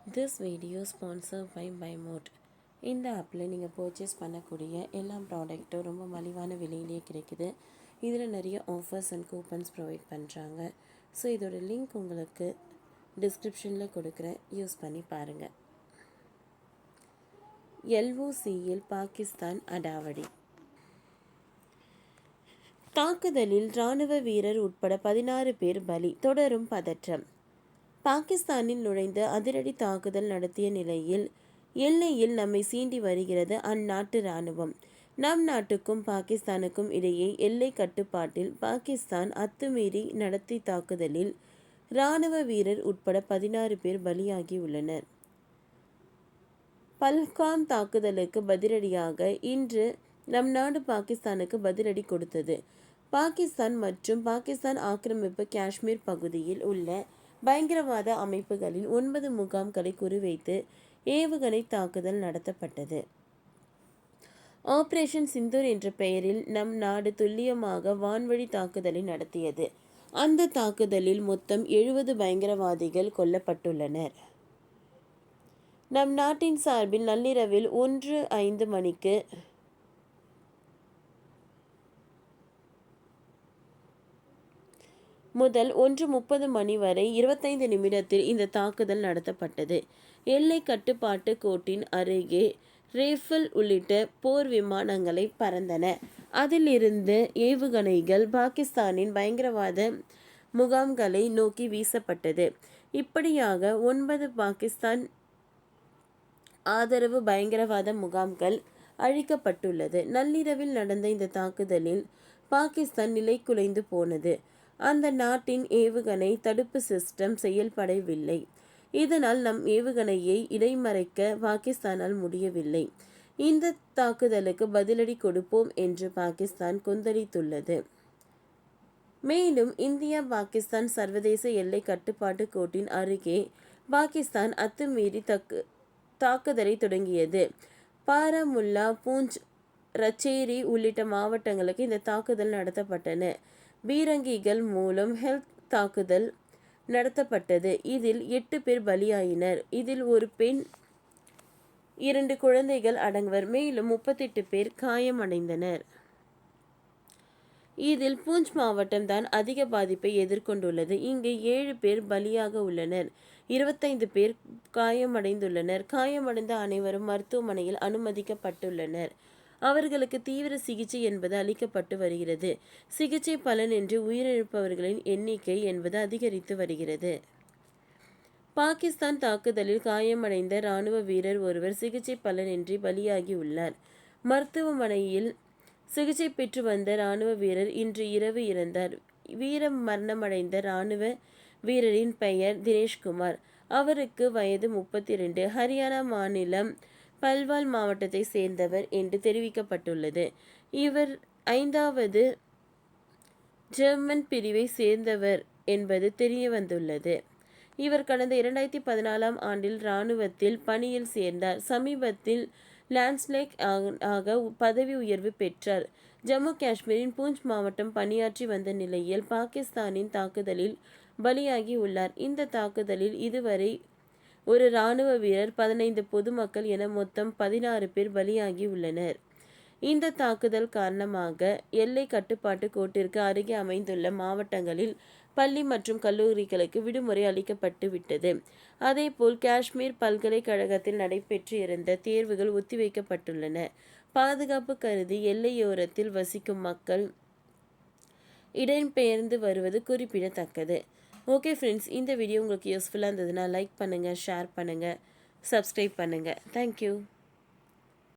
This video sponsored by BuyMode. இந்த ஆப்பில் நீங்கள் பர்ச்சேஸ் பண்ணக்கூடிய எல்லா ப்ராடக்ட்டும் ரொம்ப மலிவான விலையிலேயே கிடைக்குது. இதில் நிறைய ஆஃபர்ஸ் அண்ட் கூப்பன்ஸ் ப்ரொவைட் பண்ணுறாங்க. ஸோ இதோட லிங்க் உங்களுக்கு டிஸ்கிரிப்ஷனில் கொடுக்குறேன், யூஸ் பண்ணி பாருங்கள். LOCயில் பாகிஸ்தான் அடாவடி. தாக்குதலில் இராணுவ வீரர் உட்பட 16 பேர் பலி. தொடரும் பதற்றம். பாகிஸ்தானில் நுழைந்து அதிரடி தாக்குதல் நடத்திய நிலையில் எல்லையில் நம்மை சீண்டி வருகிறது அந்நாட்டு இராணுவம். நம் நாட்டுக்கும் பாகிஸ்தானுக்கும் இடையே எல்லை கட்டுப்பாட்டில் பாகிஸ்தான் அத்துமீறி நடத்தி தாக்குதலில் இராணுவ வீரர் உட்பட 16 பேர் பலியாகியுள்ளனர். பல்காம் தாக்குதலுக்கு பதிலடியாக இன்று நம் நாடு பாகிஸ்தானுக்கு பதிலடி கொடுத்தது. பாகிஸ்தான் மற்றும் பாகிஸ்தான் ஆக்கிரமிப்பு காஷ்மீர் பகுதியில் உள்ள பயங்கரவாத அமைப்புகளின் 9 முகாம்களை குறிவைத்து ஏவுகணை தாக்குதல் நடத்தப்பட்டது. ஆபரேஷன் சிந்தூர் என்ற பெயரில் நம் நாடு துல்லியமாக வான்வழி தாக்குதலை நடத்தியது. அந்த தாக்குதலில் மொத்தம் 70 பயங்கரவாதிகள் கொல்லப்பட்டுள்ளனர். நம் நாட்டின் சார்பில் நள்ளிரவில் 1:05 மணிக்கு முதல் 1:30 மணி வரை 25 நிமிடத்தில் இந்த தாக்குதல் நடத்தப்பட்டது. எல்லை கட்டுப்பாட்டு கோட்டின் அருகே ரேஃபல் உள்ளிட்ட போர் விமானங்களை பறந்தன. அதிலிருந்து ஏவுகணைகள் பாகிஸ்தானின் பயங்கரவாத முகாம்களை நோக்கி வீசப்பட்டது. இப்படியாக 9 பாகிஸ்தான் ஆதரவு பயங்கரவாத முகாம்கள் அழிக்கப்பட்டுள்ளது. நள்ளிரவில் நடந்த இந்த தாக்குதலில் பாகிஸ்தான் நிலைகுலைந்து போனது. அந்த நாட்டின் ஏவுகணை தடுப்பு சிஸ்டம் செயல்படவில்லை. இதனால் நம் ஏவுகணையை இடைமறைக்க பாகிஸ்தானால் முடியவில்லை. இந்த தாக்குதலுக்கு பதிலடி கொடுப்போம் என்று பாகிஸ்தான் கொந்தளித்துள்ளது. மேலும் இந்தியா பாகிஸ்தான் சர்வதேச எல்லை கட்டுப்பாட்டு கோட்டின் அருகே பாகிஸ்தான் அத்துமீறி தாக்குதலை தொடங்கியது. பாராமுல்லா, பூஞ்ச், ரச்சேரி உள்ளிட்ட மாவட்டங்களுக்கு இந்த தாக்குதல் நடத்தப்பட்டன. பீரங்கிகள் மூலம் ஹெல்த் தாக்குதல் நடத்தப்பட்டது. இதில் 8 பேர் பலியாயினர். இதில் ஒரு பெண், 2 குழந்தைகள் அடங்குவர். மேலும் 38 பேர் காயமடைந்தனர். இதில் பூஞ்ச் மாவட்டம் தான் அதிக பாதிப்பை எதிர்கொண்டுள்ளது. இங்கு 7 பேர் பலியாக உள்ளனர். 25 பேர் காயமடைந்துள்ளனர். காயமடைந்த அனைவரும் மருத்துவமனையில் அனுமதிக்கப்பட்டுள்ளனர். அவர்களுக்கு தீவிர சிகிச்சை என்பது அளிக்கப்பட்டு வருகிறது. சிகிச்சை பலனின்றி உயிரிழப்பவர்களின் எண்ணிக்கை என்பது அதிகரித்து வருகிறது. பாகிஸ்தான் தாக்குதலில் காயமடைந்த இராணுவ வீரர் ஒருவர் சிகிச்சை பலனின்றி பலியாகியுள்ளார். மருத்துவமனையில் சிகிச்சை பெற்று வந்த இராணுவ வீரர் இன்று இரவு இறந்தார். வீர மரணமடைந்த இராணுவ வீரரின் பெயர் தினேஷ்குமார். அவருக்கு வயது 32. ஹரியானா மாநிலம் பல்வால் மாவட்டத்தை சேர்ந்தவர் என்று தெரிவிக்கப்பட்டுள்ளது. இவர் 5வது ஜெர்மன் பிரிவை சேர்ந்தவர் என்பது தெரியவந்துள்ளது. இவர் கடந்த 2014ஆம் ஆண்டில் இராணுவத்தில் பணியில் சேர்ந்தார். சமீபத்தில் லான்ஸ்லேக் ஆக பதவி உயர்வு பெற்றார். ஜம்மு காஷ்மீரின் பூஞ்ச் மாவட்டம் பணியாற்றி வந்த நிலையில் பாகிஸ்தானின் தாக்குதலில் பலியாகி உள்ளார். இந்த தாக்குதலில் இதுவரை ஒரு இராணுவ வீரர், 15 பொதுமக்கள் என மொத்தம் 16 பேர் பலியாகி உள்ளனர். இந்த தாக்குதல் காரணமாக எல்லை கட்டுப்பாட்டு கோட்டிற்கு அருகே அமைந்துள்ள மாவட்டங்களில் பள்ளி மற்றும் கல்லூரிகளுக்கு விடுமுறை அளிக்கப்பட்டு விட்டது. அதேபோல் காஷ்மீர் பல்கலைக்கழகத்தில் நடைபெற்று இருந்த தேர்வுகள் ஒத்திவைக்கப்பட்டுள்ளன. பாதுகாப்பு கருதி எல்லையோரத்தில் வசிக்கும் மக்கள் இடம்பெயர்ந்து வருவது குறிப்பிடத்தக்கது. ஓகே ஃப்ரெண்ட்ஸ், இந்த வீடியோ உங்களுக்கு யூஸ்ஃபுல்லாக இருந்ததுன்னா லைக் பண்ணுங்கள், ஷேர் பண்ணுங்கள், சப்ஸ்கிரைப் பண்ணுங்கள். தேங்க்யூ.